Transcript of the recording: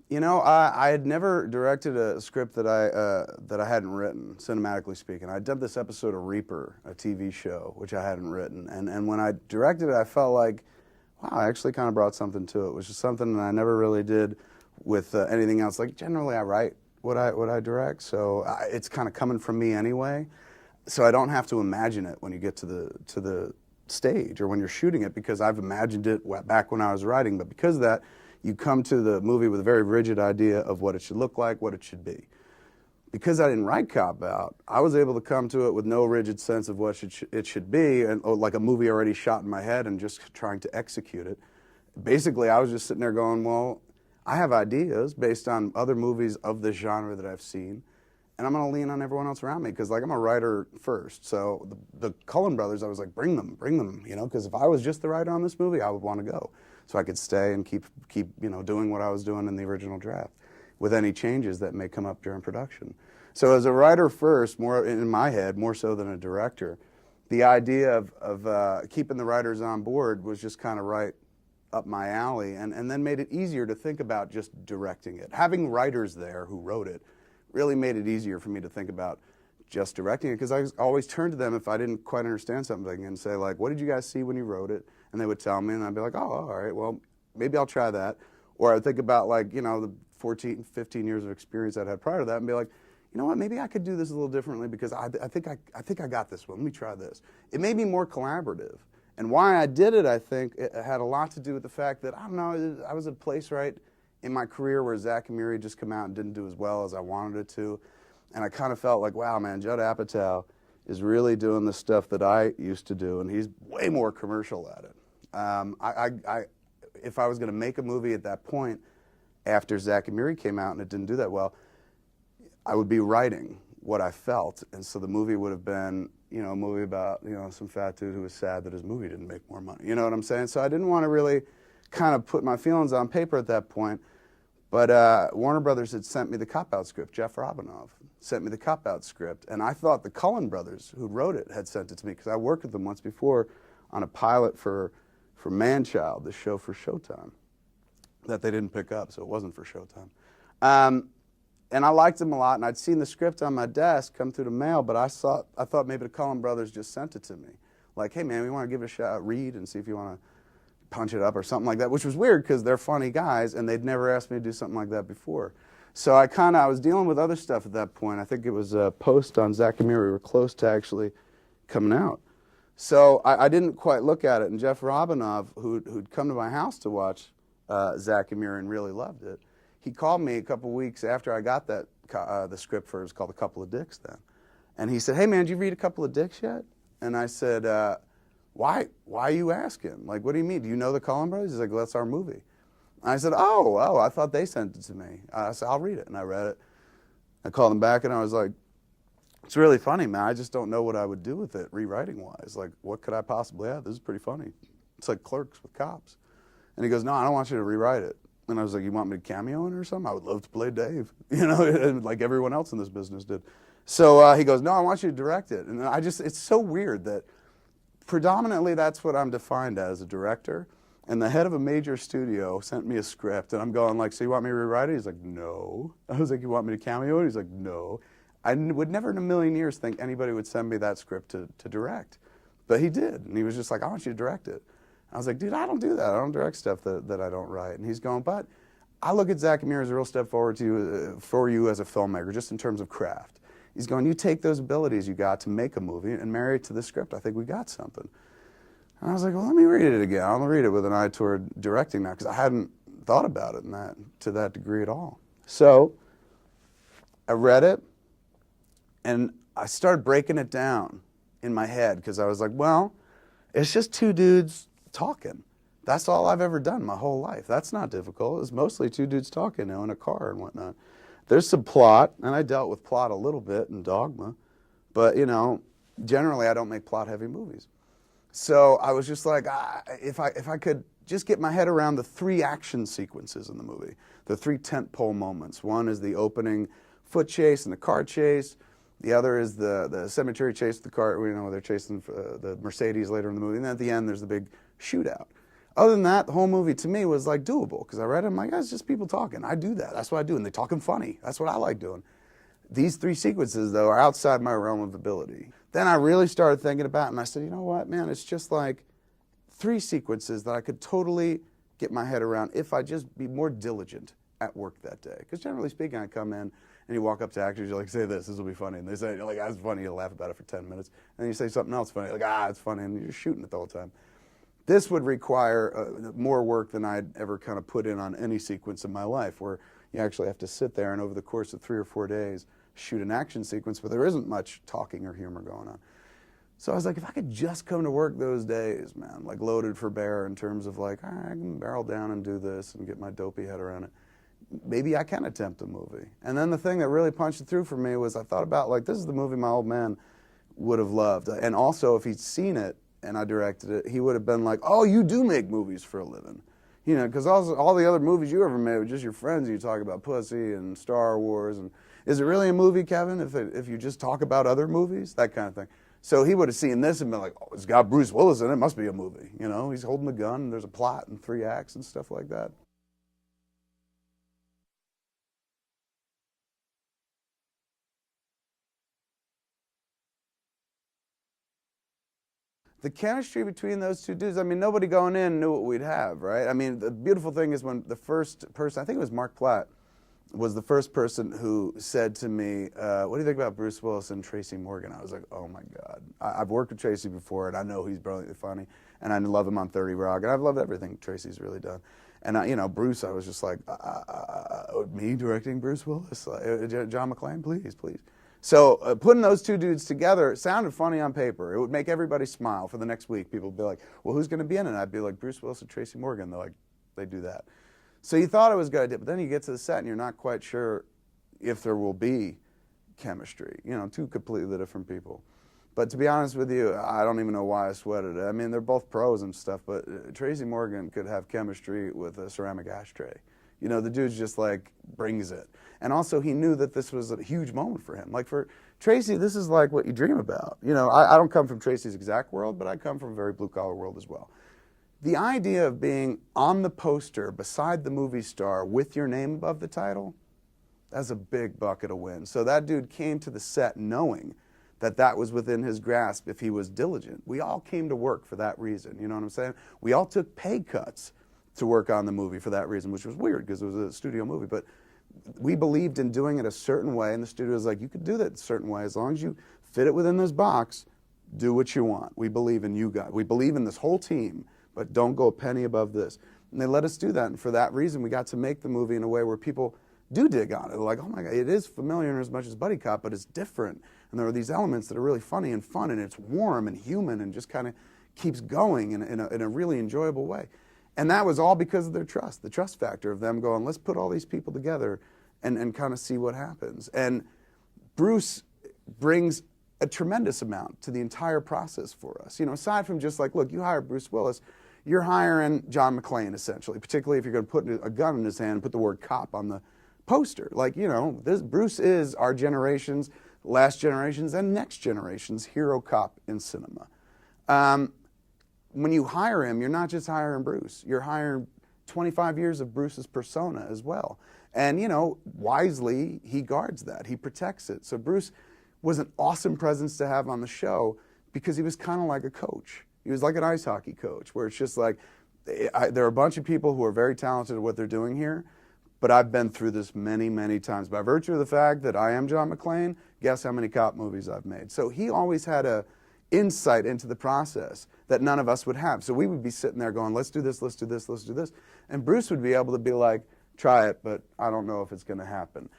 You know, I had never directed a script that I hadn't written, cinematically speaking. I did this episode of Reaper, a TV show, which I hadn't written, and when I directed it, I felt like, wow, I actually kind of brought something to it, which is something that I never really did with anything else. Like generally, I write what I direct, so it's kind of coming from me anyway. So I don't have to imagine it when you get to the stage or when you're shooting it because I've imagined it back when I was writing. But because of that, you come to the movie with a very rigid idea of what it should look like, what it should be. Because I didn't write Cop Out, I was able to come to it with no rigid sense of what it should be, and like a movie already shot in my head and just trying to execute it. Basically, I was just sitting there going, well, I have ideas based on other movies of this genre that I've seen, and I'm going to lean on everyone else around me because, like, I'm a writer first. So the Cullen brothers, I was like, bring them, you know, because if I was just the writer on this movie, I would want to go, so I could stay and keep you know doing what I was doing in the original draft, with any changes that may come up during production. So as a writer first, more in my head, more so than a director, the idea of keeping the writers on board was just kind of right up my alley, and then made it easier to think about just directing it. Having writers there who wrote it really made it easier for me to think about just directing it, because I always turned to them if I didn't quite understand something and say, like, what did you guys see when you wrote it? And they would tell me, and I'd be like, oh, all right, well, maybe I'll try that. Or I would think about, like, you know, the 14, 15 years of experience I'd had prior to that and be like, you know what, maybe I could do this a little differently because I think I got this one. Let me try this. It made me more collaborative. And why I did it, I think, it had a lot to do with the fact that, I don't know, I was at a place right in my career where Zack and Miri just come out and didn't do as well as I wanted it to. And I kind of felt like, wow, man, Judd Apatow is really doing the stuff that I used to do, and he's way more commercial at it. If I was going to make a movie at that point, after Zack and Miri came out and it didn't do that well, I would be writing what I felt, and so the movie would have been, you know, a movie about, you know, some fat dude who was sad that his movie didn't make more money. You know what I'm saying? So I didn't want to really kind of put my feelings on paper at that point. But Warner Brothers had sent me the Cop Out script. Jeff Robinov sent me the Cop Out script, and I thought the Cullen brothers, who wrote it, had sent it to me because I worked with them once before on a pilot for Man-Child, the show for Showtime, that they didn't pick up, so it wasn't for Showtime. And I liked them a lot, and I'd seen the script on my desk come through the mail, but I thought maybe the Cullen brothers just sent it to me. Like, hey, man, we want to give it a shot, read, and see if you want to punch it up or something like that, which was weird because they're funny guys, and they'd never asked me to do something like that before. So I was dealing with other stuff at that point. I think it was a post on Zack and Miri. We were close to actually coming out. So I didn't quite look at it, and Jeff Robinov, who'd come to my house to watch Zack and Miri and really loved it, he called me a couple weeks after I got that the script for it was called A Couple of Dicks then, and he said, "Hey man, did you read A Couple of Dicks yet?" And I said, "Why are you asking? Like, what do you mean? Do you know the Cullen brothers?" He's like, "Well, that's our movie." And I said, "Oh, I thought they sent it to me." I said, "I'll read it," and I read it. I called him back and I was like, "It's really funny, man. I just don't know what I would do with it rewriting wise. Like, what could I possibly have? This is pretty funny. It's like Clerks with cops." And he goes, "No, I don't want you to rewrite it." And I was like, "You want me to cameo in it or something? I would love to play Dave," you know, like everyone else in this business did. So he goes, "No, I want you to direct it." And it's so weird that predominantly that's what I'm defined as, a director. And the head of a major studio sent me a script, and I'm going like, "So you want me to rewrite it?" He's like, "No." I was like, "You want me to cameo it?" He's like, "No." I would never in a million years think anybody would send me that script to direct. But he did, and he was just like, "I want you to direct it." I was like, "Dude, I don't do that. I don't direct stuff that I don't write." And he's going, "But I look at Zack and Miri as a real step forward for you as a filmmaker, just in terms of craft." He's going, "You take those abilities you got to make a movie and marry it to the script. I think we got something." And I was like, "Well, let me read it again. I'll read it with an eye toward directing now," because I hadn't thought about it to that degree at all. So I read it, and I started breaking it down in my head because I was like, well, it's just two dudes talking. That's all I've ever done my whole life. That's not difficult. It's mostly two dudes talking, you know, in a car and whatnot. There's some plot, and I dealt with plot a little bit in Dogma, but, you know, generally I don't make plot-heavy movies. So I was just like, if I could just get my head around the three action sequences in the movie, the three tentpole moments. One is the opening foot chase and the car chase. The other is the cemetery chase, the car, you know, they're chasing the Mercedes later in the movie. And then at the end, there's the big shootout. Other than that, the whole movie to me was like doable because I read it. I'm like, it's just people talking. I do that. That's what I do. And they're talking funny. That's what I like doing. These 3 sequences, though, are outside my realm of ability. Then I really started thinking about it, and I said, you know what, man, it's just like 3 sequences that I could totally get my head around if I just be more diligent at work that day. Because generally speaking, I come in and you walk up to actors, you're like, say this will be funny. And they say, you're like, that's funny, you laugh about it for 10 minutes. And then you say something else funny, like, it's funny, and you're shooting it the whole time. This would require more work than I'd ever kind of put in on any sequence in my life, where you actually have to sit there and over the course of 3 or 4 days shoot an action sequence where there isn't much talking or humor going on. So I was like, if I could just come to work those days, man, like loaded for bear in terms of like, all right, I can barrel down and do this and get my dopey head around it, maybe I can attempt a movie. And then the thing that really punched it through for me was I thought about, like, this is the movie my old man would have loved. And also, if he'd seen it and I directed it, he would have been like, oh, you do make movies for a living. You know, because all the other movies you ever made were just your friends. You talk about pussy and Star Wars. And is it really a movie, Kevin, if you just talk about other movies? That kind of thing. So he would have seen this and been like, oh, it's got Bruce Willis in it. It must be a movie. You know, he's holding the gun. And there's a plot and 3 acts and stuff like that. The chemistry between those 2 dudes, I mean, nobody going in knew what we'd have, right? I mean, the beautiful thing is when the first person, I think it was Mark Platt, was the first person who said to me, what do you think about Bruce Willis and Tracy Morgan? I was like, oh my God. I've worked with Tracy before, and I know he's brilliantly funny, and I love him on 30 Rock, and I've loved everything Tracy's really done. And, you know, Bruce, I was just like, me directing Bruce Willis? John McClane, please, please. So putting those 2 dudes together sounded funny on paper. It would make everybody smile for the next week. People would be like, well, who's going to be in it? And I'd be like, Bruce Willis and Tracy Morgan. They're like, they do that. So you thought it was a good idea, but then you get to the set and you're not quite sure if there will be chemistry. You know, 2 completely different people. But to be honest with you, I don't even know why I sweated it. I mean, they're both pros and stuff, but Tracy Morgan could have chemistry with a ceramic ashtray. You know, the dude's just like brings it. And also he knew that this was a huge moment for him. Like for Tracy, this is like what you dream about. You know, I don't come from Tracy's exact world, but I come from a very blue-collar world as well. The idea of being on the poster beside the movie star with your name above the title, that's a big bucket of wins. So that dude came to the set knowing that that was within his grasp if he was diligent. We all came to work for that reason, you know what I'm saying? We all took pay cuts to work on the movie for that reason, which was weird because it was a studio movie, but we believed in doing it a certain way, and the studio was like, you could do that a certain way as long as you fit it within this box, do what you want. We believe in you guys. We believe in this whole team, but don't go a penny above this. And they let us do that, and for that reason, we got to make the movie in a way where people do dig on it. They're like, oh my God, it is familiar as much as Buddy Cop, but it's different. And there are these elements that are really funny and fun, and it's warm and human and just kind of keeps going in a really enjoyable way. And that was all because of their trust, the trust factor of them going, let's put all these people together and kind of see what happens. And Bruce brings a tremendous amount to the entire process for us. You know, aside from just like, look, you hire Bruce Willis, you're hiring John McClane, essentially, particularly if you're going to put a gun in his hand and put the word cop on the poster. Like, you know, Bruce is our generation's, last generation's, and next generation's hero cop in cinema. When you hire him, you're not just hiring Bruce. You're hiring 25 years of Bruce's persona as well. And, you know, wisely, he guards that. He protects it. So Bruce was an awesome presence to have on the show because he was kind of like a coach. He was like an ice hockey coach, where it's just like, there are a bunch of people who are very talented at what they're doing here, but I've been through this many, many times. By virtue of the fact that I am John McClane, guess how many cop movies I've made. So he always had a insight into the process that none of us would have. So we would be sitting there going, let's do this, let's do this, let's do this. And Bruce would be able to be like, try it, but I don't know if it's going to happen.